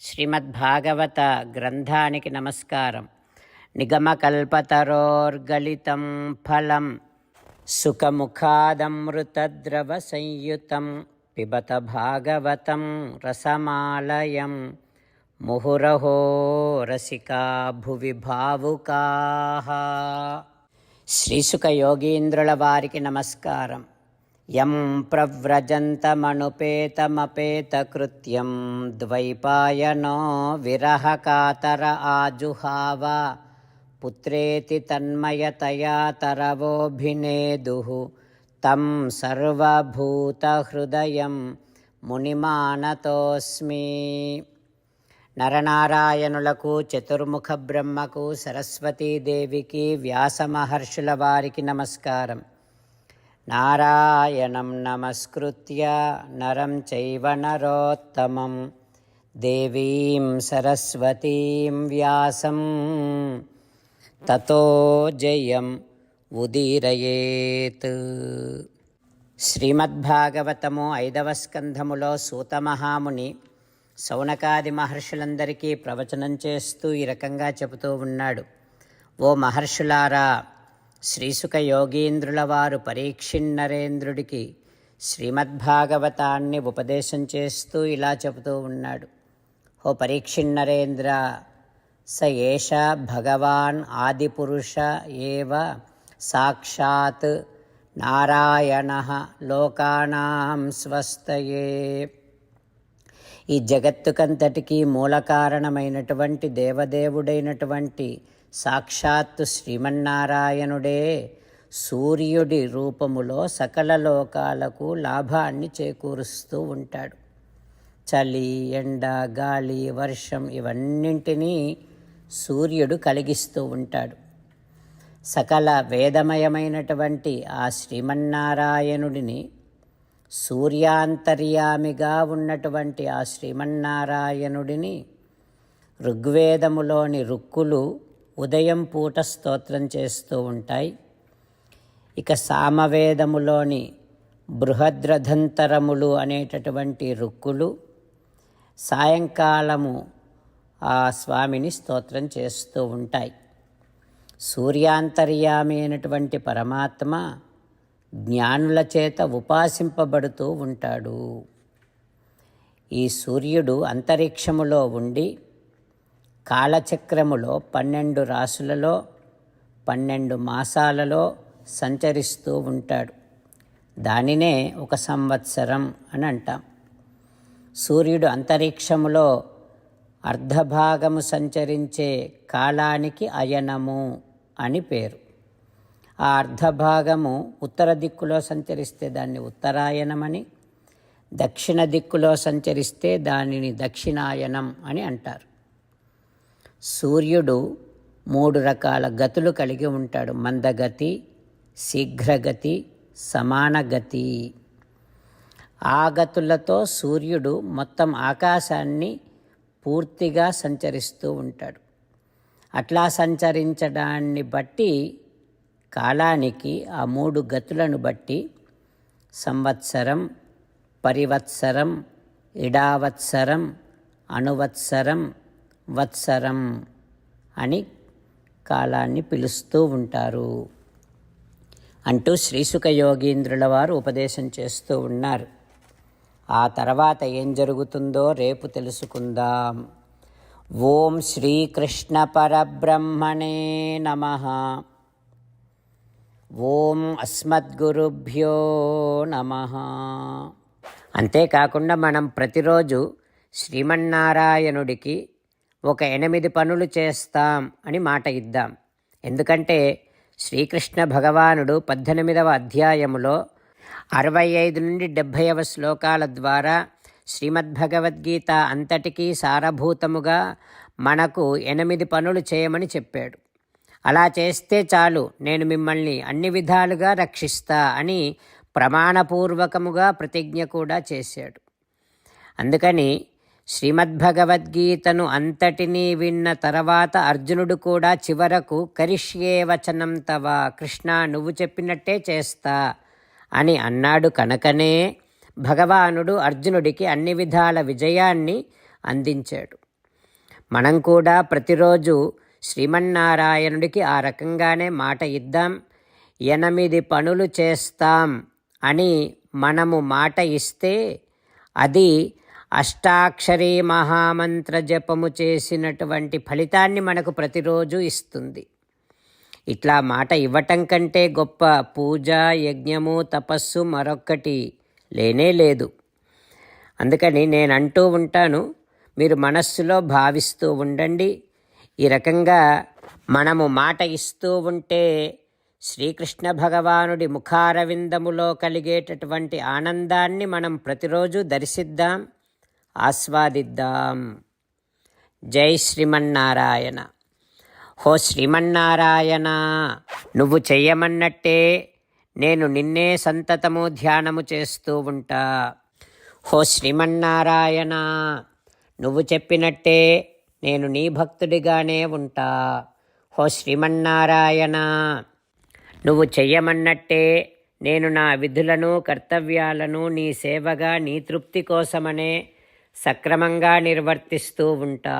శ్రీమద్భాగవత గ్రంథానికి నమస్కారం. నిగమకల్పతరోర్గలితం ఫలం సుఖముఖాదమృతద్రవ సంయుతం పిబత భాగవతం రసమాలయం ముహురహో రసికా భువి భావుకాః. శ్రీసుఖ యోగీంద్రుల వారికి నమస్కారం. యం ప్రవ్రజంతమనుపేతమపేతకృత్యం ద్వైపాయనో విరహకాతర ఆజుహావ పుత్రేతి తన్మయతయా తరవోభినేదుః తం సర్వభూతహృదయం మునిమానతోస్మి. నరనారాయణులకు, చతుర్ముఖ బ్రహ్మకు, సరస్వతీదేవికి, వ్యాసమహర్షుల వారికి నమస్కారం. నారాయణం నమస్కృత్య నరం చైవ నరోత్తమం దేవీం సరస్వతీం వ్యాసం తతో జయం ఉదీరయేత్. శ్రీమద్భాగవతము 5వ స్కంధములో సూతమహాముని శౌనకాది మహర్షులందరికీ ప్రవచనం చేస్తూ ఈ రకంగా చెబుతూ ఉన్నాడు. ఓ మహర్షులారా, శ్రీసుఖ యోగీంద్రుల వారు పరీక్షిన్నరేంద్రుడికి శ్రీమద్భాగవతాన్ని ఉపదేశం చేస్తూ ఇలా చెబుతూ ఉన్నాడు. ఓ పరీక్షిన్నరేంద్ర, స ఏష భగవాన్ ఆదిపురుష ఏవ సాక్షాత్ నారాయణః లోకానాం స్వస్తయే. ఈ జగత్తుకంతటికీ మూల కారణమైనటువంటి దేవదేవుడైనటువంటి సాక్షాత్తు శ్రీమన్నారాయణుడే సూర్యుడి రూపములో సకల లోకాలకు లాభాన్ని చేకూరుస్తూ ఉంటాడు. చలి, ఎండ, గాలి, వర్షం ఇవన్నింటినీ సూర్యుడు కలిగిస్తూ ఉంటాడు. సకల వేదమయమైనటువంటి ఆ శ్రీమన్నారాయణుడిని, సూర్యాంతర్యామిగా ఉన్నటువంటి ఆ శ్రీమన్నారాయణుడిని ఋగ్వేదములోని రుక్కులు ఉదయం పూట స్తోత్రం చేస్తూ ఉంటాయి. ఇక సామవేదములోని బృహద్రథంతరములు అనేటటువంటి రుక్కులు సాయంకాలము ఆ స్వామిని స్తోత్రం చేస్తూ ఉంటాయి. సూర్యాంతర్యామి అయినటువంటి పరమాత్మ జ్ఞానుల చేత ఉపాసింపబడుతూ ఉంటాడు. ఈ సూర్యుడు అంతరిక్షములో ఉండి కాలచక్రములో 12 రాసులలో 12 మాసాలలో సంచరిస్తూ ఉంటాడు. దానినే ఒక సంవత్సరం అని అంటాం. సూర్యుడు అంతరిక్షములో అర్ధభాగము సంచరించే కాలానికి అయనము అని పేరు. ఆ అర్ధభాగము ఉత్తర దిక్కులో సంచరిస్తే దాన్ని ఉత్తరాయణమని, దక్షిణ దిక్కులో సంచరిస్తే దానిని దక్షిణాయనం అని అంటారు. సూర్యుడు 3 రకాల గతులు కలిగి ఉంటాడు. మందగతి, శీఘ్రగతి, సమానగతి. ఆ గతులతో సూర్యుడు మొత్తం ఆకాశాన్ని పూర్తిగా సంచరిస్తూ ఉంటాడు. అట్లా సంచరించడాన్ని బట్టి కాలానికి ఆ 3 గతులను బట్టి సంవత్సరం, పరివత్సరం, ఇడావత్సరం, అనువత్సరం, వత్సరం అని కాలాన్ని పిలుస్తూ ఉంటారు అంటూ శ్రీసుఖ యోగీంద్రుల వారు ఉపదేశం చేస్తూ ఉన్నారు. ఆ తర్వాత ఏం జరుగుతుందో రేపు తెలుసుకుందాం. ఓం శ్రీకృష్ణ పరబ్రహ్మణే నమః. ఓం అస్మద్గురుభ్యో నమః. అంతేకాకుండా మనం ప్రతిరోజు శ్రీమన్నారాయణుడికి ఒక 8 పనులు చేస్తాం అని మాట ఇద్దాం. ఎందుకంటే శ్రీకృష్ణ భగవానుడు 18వ అధ్యాయములో 65 నుండి 70వ శ్లోకాల ద్వారా శ్రీమద్భగవద్గీత అంతటికీ సారభూతముగా మనకు 8 పనులు చేయమని చెప్పాడు. అలా చేస్తే చాలు, నేను మిమ్మల్ని అన్ని విధాలుగా రక్షిస్తా అని ప్రమాణపూర్వకముగా ప్రతిజ్ఞ కూడా చేశాడు. అందుకని శ్రీమద్భగవద్గీతను అంతటినీ విన్న తర్వాత అర్జునుడు కూడా చివరకు కరిష్యే వచనం తవ, కృష్ణ నువ్వు చెప్పినట్టే చేస్తా అని అన్నాడు. కనుకనే భగవానుడు అర్జునుడికి అన్ని విధాల విజయాన్ని అందించాడు. మనం కూడా ప్రతిరోజు శ్రీమన్నారాయణుడికి ఆ రకంగానే మాట ఇద్దాం. 8 పనులు చేస్తాం అని మనము మాట ఇస్తే అది అష్టాక్షరీ మహామంత్ర జపము చేసినటువంటి ఫలితాన్ని మనకు ప్రతిరోజు ఇస్తుంది. ఇట్లా మాట ఇవ్వటం కంటే గొప్ప పూజ, యజ్ఞము, తపస్సు మరొక్కటి లేనే లేదు. అందుకని నేను అంటూ ఉంటాను, మీరు మనస్సులో భావిస్తూ ఉండండి. ఈ రకంగా మనము మాట ఇస్తూ ఉంటే శ్రీకృష్ణ భగవానుడి ముఖారవిందములో కలిగేటటువంటి ఆనందాన్ని మనం ప్రతిరోజు దర్శిద్దాం, ఆస్వాదిద్దాం. జై శ్రీమన్నారాయణ. హో శ్రీమన్నారాయణ, నువ్వు చెయ్యమన్నట్టే నేను నిన్నే సంతతము ధ్యానము చేస్తూ ఉంటా. హో శ్రీమన్నారాయణ, నువ్వు చెప్పినట్టే నేను నీ భక్తుడిగానే ఉంటా. హో శ్రీమన్నారాయణ, నువ్వు చెయ్యమన్నట్టే నేను నా విధులను, కర్తవ్యాలను నీ సేవగా, నీ తృప్తి కోసమనే సక్రమంగా నిర్వర్తిస్తూ ఉంటా.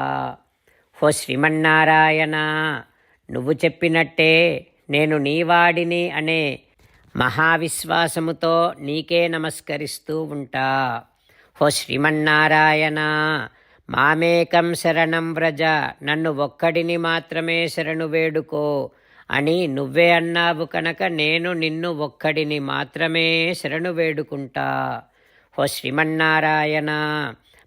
హో శ్రీమన్నారాయణ, నువ్వు చెప్పినట్టే నేను నీవాడిని అనే మహావిశ్వాసముతో నీకే నమస్కరిస్తూ ఉంటా. హో శ్రీమన్నారాయణ, మామేకం శరణం వ్రజ, నన్ను ఒక్కడిని మాత్రమే శరణు వేడుకో అని నువ్వే అన్నావు కనుక నేను నిన్ను ఒక్కడిని మాత్రమే శరణు వేడుకుంటా. హో శ్రీమన్నారాయణ,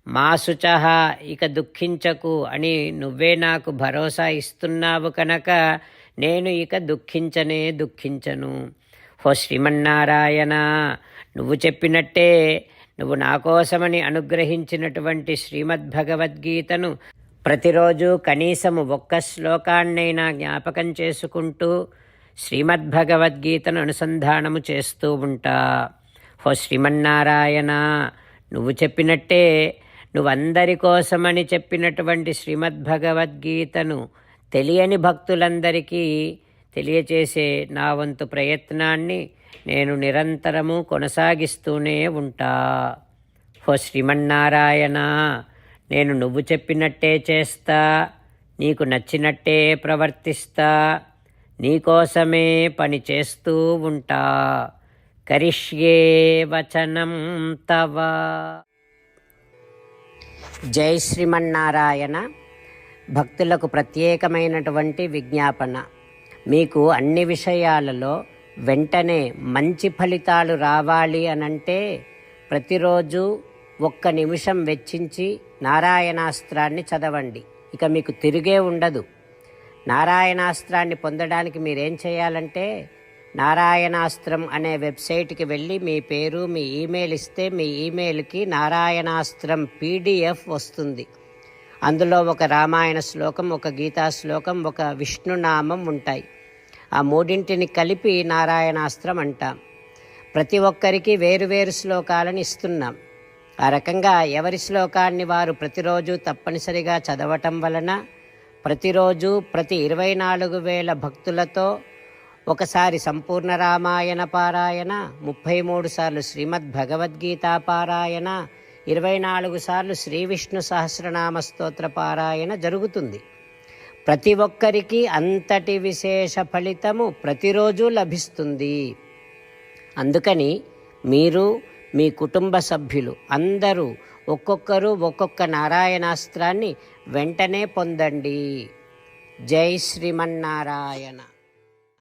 మా శుచః, ఇక దుఃఖించకు అని నువ్వే నాకు భరోసా ఇస్తున్నావు కనుక నేను ఇక దుఃఖించను. హో శ్రీమన్నారాయణ, నువ్వు చెప్పినట్టే నువ్వు నా కోసమని అనుగ్రహించినటువంటి శ్రీమద్భగవద్గీతను ప్రతిరోజు కనీసము ఒక్క శ్లోకాన్నైనా జ్ఞాపకం చేసుకుంటూ శ్రీమద్భగవద్గీతను అనుసంధానము చేస్తూ ఉంటా. హో శ్రీమన్నారాయణ, నువ్వు చెప్పినట్టే నువ్వందరి కోసమని చెప్పినటువంటి శ్రీమద్భగవద్గీతను తెలియని భక్తులందరికీ తెలియచేసే నా వంతు ప్రయత్నాన్ని నేను నిరంతరము కొనసాగిస్తూనే ఉంటా. హో శ్రీమన్నారాయణ, నేను నువ్వు చెప్పినట్టే చేస్తా, నీకు నచ్చినట్టే ప్రవర్తిస్తా, నీకోసమే పని చేస్తూ ఉంటా. కరిష్యే వచనం తవ. జై శ్రీమన్నారాయణ. భక్తులకు ప్రత్యేకమైనటువంటి విజ్ఞాపన. మీకు అన్ని విషయాలలో వెంటనే మంచి ఫలితాలు రావాలి అనంటే ప్రతిరోజు 1 నిమిషం వెచ్చించి నారాయణాస్త్రాన్ని చదవండి. ఇక మీకు తిరిగే ఉండదు. నారాయణాస్త్రాన్ని పొందడానికి మీరేం చేయాలంటే నారాయణాస్త్రం అనే వెబ్సైట్కి వెళ్ళి మీ పేరు, మీ ఈమెయిల్ ఇస్తే మీ ఈమెయిల్కి నారాయణాస్త్రం PDF వస్తుంది. అందులో ఒక రామాయణ శ్లోకం, ఒక గీతా శ్లోకం, ఒక విష్ణునామం ఉంటాయి. ఆ మూడింటిని కలిపి నారాయణాస్త్రం అంటాం. ప్రతి ఒక్కరికి వేరువేరు శ్లోకాలను ఇస్తున్నాం. ఆ రకంగా ఎవరి శ్లోకాన్ని వారు ప్రతిరోజు తప్పనిసరిగా చదవటం వలన ప్రతిరోజు ప్రతి 24,000 భక్తులతో ఒకసారి సంపూర్ణ రామాయణ పారాయణ, 33 సార్లు శ్రీమద్భగవద్గీత పారాయణ, 24 సార్లు శ్రీ విష్ణు సహస్రనామ స్తోత్ర పారాయణ జరుగుతుంది. ప్రతి ఒక్కరికి అంతటి విశేష ఫలితము ప్రతిరోజు లభిస్తుంది. అందుకని మీరు, మీ కుటుంబ సభ్యులు అందరూ ఒక్కొక్కరు ఒక్కొక్క నారాయణాస్త్రాన్ని వెంటనే పొందండి. జై శ్రీమన్నారాయణ.